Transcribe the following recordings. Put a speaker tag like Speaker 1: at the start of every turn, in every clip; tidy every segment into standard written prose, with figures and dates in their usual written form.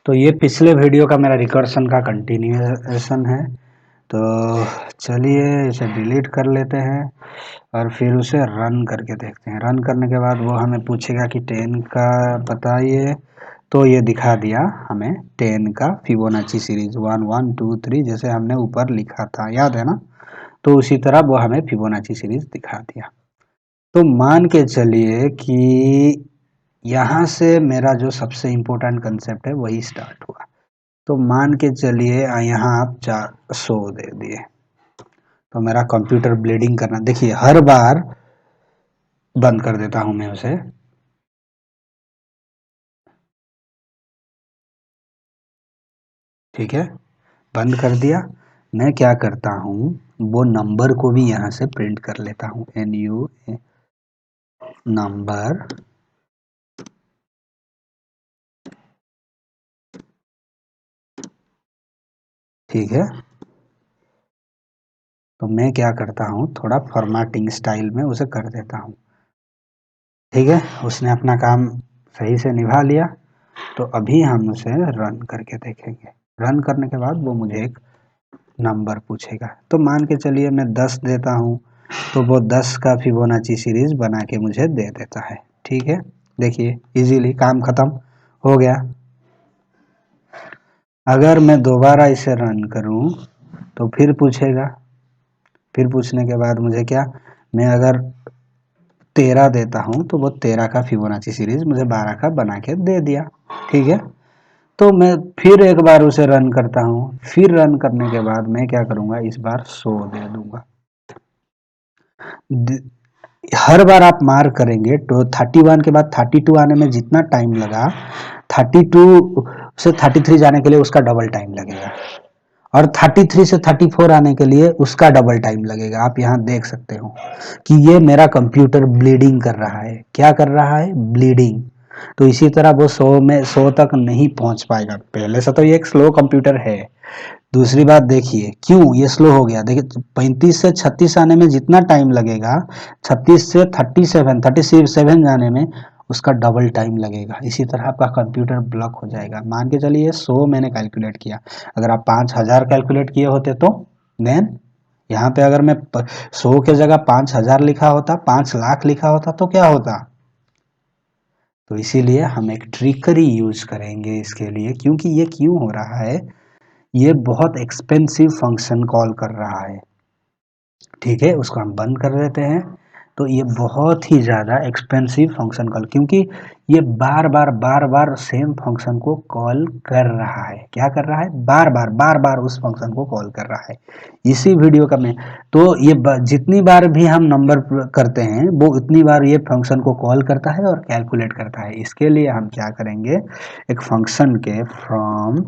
Speaker 1: तो ये पिछले वीडियो का मेरा रिकर्सन का कंटिन्यूएशन है। तो चलिए इसे डिलीट कर लेते हैं और फिर उसे रन करके देखते हैं। रन करने के बाद वो हमें पूछेगा कि 10 का बताइए, तो ये दिखा दिया हमें 10 का फिबोनाची सीरीज 1 1 2 3 जैसे हमने ऊपर लिखा था, याद है ना। तो उसी तरह वो हमें फिबोनाची सीरीज दिखा दिया। तो मान के चलिए कि यहाँ से मेरा जो सबसे इम्पोर्टेंट कंसेप्ट है वही स्टार्ट हुआ। तो मान के चलिए यहाँ आप 400 दे दिए, तो मेरा कंप्यूटर ब्लीडिंग करना, देखिए हर बार बंद कर देता हूं मैं उसे। ठीक है, बंद कर दिया। मैं क्या करता हूँ, वो नंबर को भी यहाँ से प्रिंट कर लेता हूँ, NU नंबर। ठीक है, तो मैं क्या करता हूँ, थोड़ा फॉर्मेटिंग स्टाइल में उसे कर देता हूँ। ठीक है, उसने अपना काम सही से निभा लिया। तो अभी हम उसे रन करके देखेंगे। रन करने के बाद वो मुझे एक नंबर पूछेगा। तो मान के चलिए मैं 10 देता हूँ, तो वो 10 का फिबोनाची सीरीज बना के मुझे दे देता है। ठीक है, देखिए इजीली काम खत्म हो गया। अगर मैं दोबारा इसे रन करूँ तो फिर पूछेगा। फिर पूछने के बाद मुझे क्या, मैं अगर 13 देता हूँ तो वो 13 का फिबोनाची सीरीज मुझे 12 का बना के दे दिया। ठीक है, तो मैं फिर एक बार उसे रन करता हूँ। फिर रन करने के बाद मैं क्या करूँगा, इस बार 100 दे दूंगा। हर बार आप मार्क करेंगे तो 31 के बाद 32 आने में जितना टाइम लगा, 32 से 33 जाने के लिए उसका डबल टाइम लगेगा, और 33 से 34 आने के लिए उसका डबल टाइम लगेगा। आप यहाँ देख सकते हो कि ये मेरा कंप्यूटर ब्लीडिंग कर रहा है। क्या कर रहा है, ब्लीडिंग। तो इसी तरह वो 100 तक नहीं पहुंच पाएगा। पहले से तो ये एक स्लो कंप्यूटर है। दूसरी बात देखिए क्यों ये स्लो हो गया। देखिए 35 से 36 आने में जितना टाइम लगेगा, 36 से 37 जाने में उसका डबल टाइम लगेगा। इसी तरह आपका कंप्यूटर ब्लॉक हो जाएगा। मान के चलिए 100 मैंने कैलकुलेट किया, अगर आप 5000 कैलकुलेट किए होते तो देन यहाँ पे अगर मैं 100 के जगह 5000 लिखा होता, 5 लाख लिखा होता तो क्या होता। तो इसीलिए हम एक ट्रिकरी यूज करेंगे इसके लिए। क्योंकि ये क्यों हो रहा है, ये बहुत एक्सपेंसिव फंक्शन कॉल कर रहा है। ठीक है, उसको हम बंद कर देते हैं। तो ये बहुत ही ज़्यादा एक्सपेंसिव फंक्शन कॉल, क्योंकि ये बार बार सेम फंक्शन को कॉल कर रहा है। क्या कर रहा है, बार बार उस फंक्शन को कॉल कर रहा है। इसी वीडियो का मैं, तो ये जितनी बार भी हम नंबर करते हैं वो उतनी बार ये फंक्शन को कॉल करता है और कैलकुलेट करता है। इसके लिए हम क्या करेंगे, एक फंक्शन के from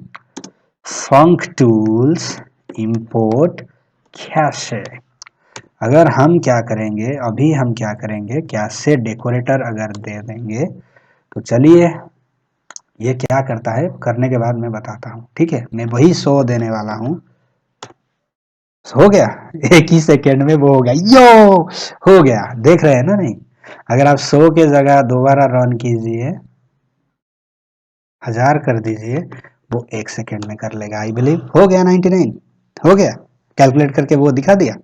Speaker 1: funk tools import cache, अगर हम क्या करेंगे, अभी हम क्या करेंगे, कैशे डेकोरेटर अगर दे देंगे तो चलिए ये क्या करता है, करने के बाद मैं बताता हूँ। ठीक है, मैं वही 100 देने वाला हूँ। हो गया, एक ही सेकेंड में वो हो गया, यो हो गया। देख रहे हैं ना, नहीं। अगर आप 100 के जगह दोबारा रन कीजिए, 1000 कर दीजिए, वो 1 सेकेंड में कर लेगा। आई बिलीव हो गया 99, हो गया। कैलकुलेट करके वो दिखा दिया।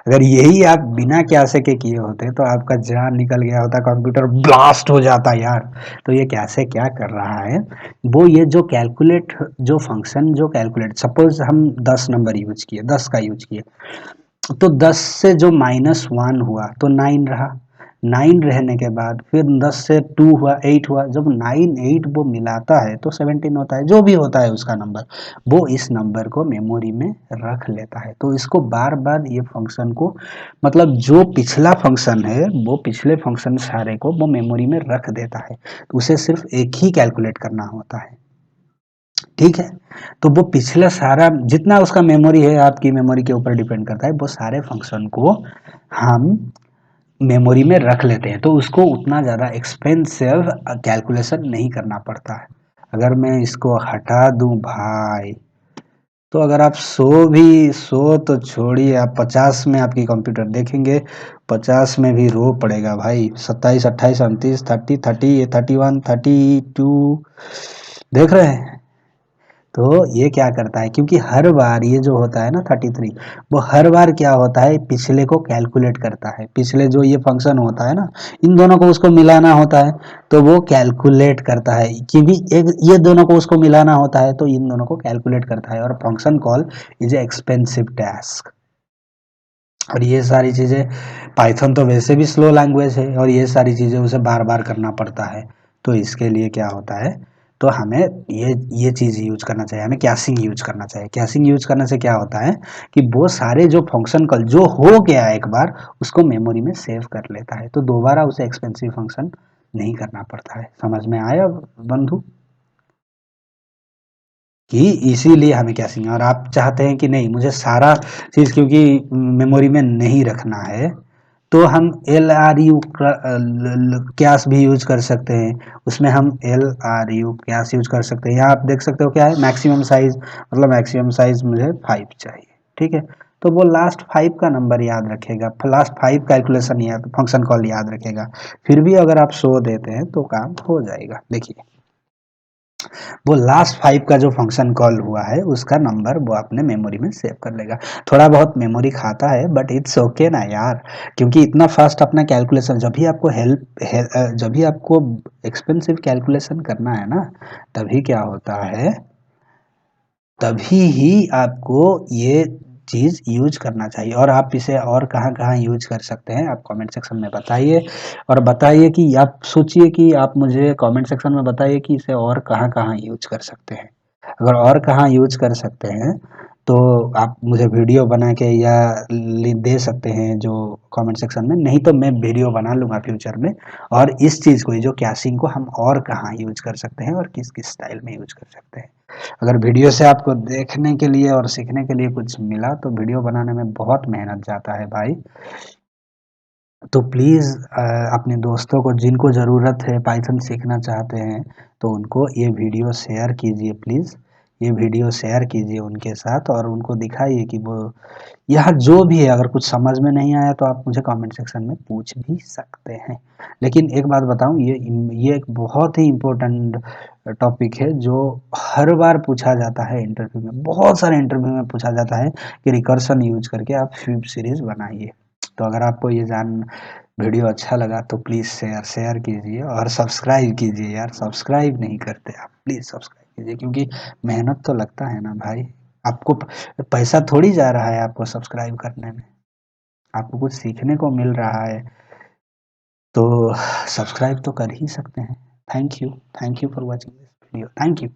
Speaker 1: अगर यही आप बिना कैसे के किए होते तो आपका जान निकल गया होता, कंप्यूटर ब्लास्ट हो जाता यार। तो ये कैसे क्या कर रहा है, वो ये जो कैलकुलेट, जो फंक्शन जो कैलकुलेट, सपोज हम 10 नंबर यूज किए, 10 का यूज किए, तो 10 से जो -1 हुआ तो 9 रहा। 9 रहने के बाद फिर 10 से 2 हुआ, 8 हुआ। जब 9 8 वो मिलाता है तो 17 होता है। जो भी होता है उसका नंबर, वो इस नंबर को मेमोरी में रख लेता है। तो इसको बार बार ये फंक्शन को, मतलब जो पिछला फंक्शन है वो पिछले फंक्शन सारे को वो मेमोरी में रख देता है। तो उसे सिर्फ एक ही कैलकुलेट करना होता है। ठीक है, तो वो पिछला सारा जितना उसका मेमोरी है, आपकी मेमोरी के ऊपर डिपेंड करता है, वो सारे फंक्शन को हम मेमोरी में रख लेते हैं। तो उसको उतना ज़्यादा एक्सपेंसिव कैलकुलेशन नहीं करना पड़ता है। अगर मैं इसको हटा दूं भाई, तो अगर आप 100 तो छोड़िए, आप 50 में आपकी कंप्यूटर देखेंगे, 50 में भी रो पड़ेगा भाई। 27 28 29 30 30 31 32 देख रहे हैं। तो ये क्या करता है, क्योंकि हर बार ये जो होता है ना 33, वो हर बार क्या होता है, पिछले को कैलकुलेट करता है। पिछले जो ये फंक्शन होता है ना, इन दोनों को उसको मिलाना होता है, तो वो कैलकुलेट करता है, क्योंकि एक ये दोनों को उसको मिलाना होता है, तो इन दोनों को कैलकुलेट करता है। और function call is a expensive task. और ये सारी चीज़ें, पाइथन तो वैसे भी स्लो लैंग्वेज है, और ये सारी चीज़ें उसे बार बार करना पड़ता है। तो इसके लिए क्या होता है, तो हमें ये चीज़ यूज करना चाहिए, हमें कैशिंग यूज करना चाहिए। कैशिंग यूज करने से क्या होता है कि वो सारे जो फंक्शन कॉल जो हो गया एक बार, उसको मेमोरी में सेव कर लेता है, तो दोबारा उसे एक्सपेंसिव फंक्शन नहीं करना पड़ता है। समझ में आया बंधु? कि इसीलिए हमें कैशिंग, और आप चाहते हैं कि नहीं मुझे सारा चीज़ क्योंकि मेमोरी में नहीं रखना है, तो हम एल आर यू कैश भी यूज कर सकते हैं। उसमें हम L R you cash use कर सकते हैं। यहाँ आप देख सकते हो क्या है, मैक्सिमम साइज, मतलब मैक्सिमम साइज मुझे 5 चाहिए, ठीक है। तो वो लास्ट 5 का नंबर याद रखेगा, लास्ट 5 कैलकुलेशन याद, फंक्शन कॉल याद रखेगा। फिर भी अगर आप 100 देते हैं तो काम हो जाएगा। देखिए, वो लास्ट 5 का जो फंक्शन कॉल हुआ है उसका नंबर वो अपने मेमोरी में सेव कर लेगा। थोड़ा बहुत मेमोरी खाता है, बट इट्स ओके ना यार, क्योंकि इतना फास्ट अपना कैलकुलेशन, जब भी आपको जब भी आपको एक्सपेंसिव कैलकुलेशन करना है ना, तभी क्या होता है, तभी ही आपको ये चीज़ यूज करना चाहिए। और आप इसे और कहाँ-कहाँ यूज कर सकते हैं, आप कमेंट सेक्शन में बताइए। और बताइए कि आप सोचिए कि आप मुझे कमेंट सेक्शन में बताइए कि इसे और कहाँ-कहाँ यूज कर सकते हैं। अगर और कहाँ यूज कर सकते हैं, तो आप मुझे वीडियो बना के या लिंक दे सकते हैं जो कमेंट सेक्शन में, नहीं तो मैं वीडियो बना लूँगा फ्यूचर में। और इस चीज़ को, ये जो कैशिंग को हम और कहाँ यूज कर सकते हैं और किस-किस स्टाइल में यूज कर सकते हैं। अगर वीडियो से आपको देखने के लिए और सीखने के लिए कुछ मिला, तो वीडियो बनाने में बहुत मेहनत जाता है भाई। तो प्लीज़ अपने दोस्तों को जिनको ज़रूरत है, पाइथन सीखना चाहते हैं, तो उनको ये वीडियो शेयर कीजिए प्लीज़। ये वीडियो शेयर कीजिए उनके साथ, और उनको दिखाइए कि वो, यहाँ जो भी है, अगर कुछ समझ में नहीं आया तो आप मुझे कमेंट सेक्शन में पूछ भी सकते हैं। लेकिन एक बात बताऊँ, ये एक बहुत ही इम्पोर्टेंट टॉपिक है जो हर बार पूछा जाता है इंटरव्यू में, बहुत सारे इंटरव्यू में पूछा जाता है कि रिकर्सन यूज करके आप वेब सीरीज़ बनाइए। तो अगर आपको ये वीडियो अच्छा लगा तो प्लीज़ शेयर कीजिए, और सब्सक्राइब कीजिए यार, सब्सक्राइब नहीं करते आप, प्लीज़ सब्सक्राइब कीजिए, क्योंकि मेहनत तो लगता है ना भाई। आपको पैसा थोड़ी जा रहा है आपको सब्सक्राइब करने में, आपको कुछ सीखने को मिल रहा है, तो सब्सक्राइब तो कर ही सकते हैं। Thank you for watching this video, thank you.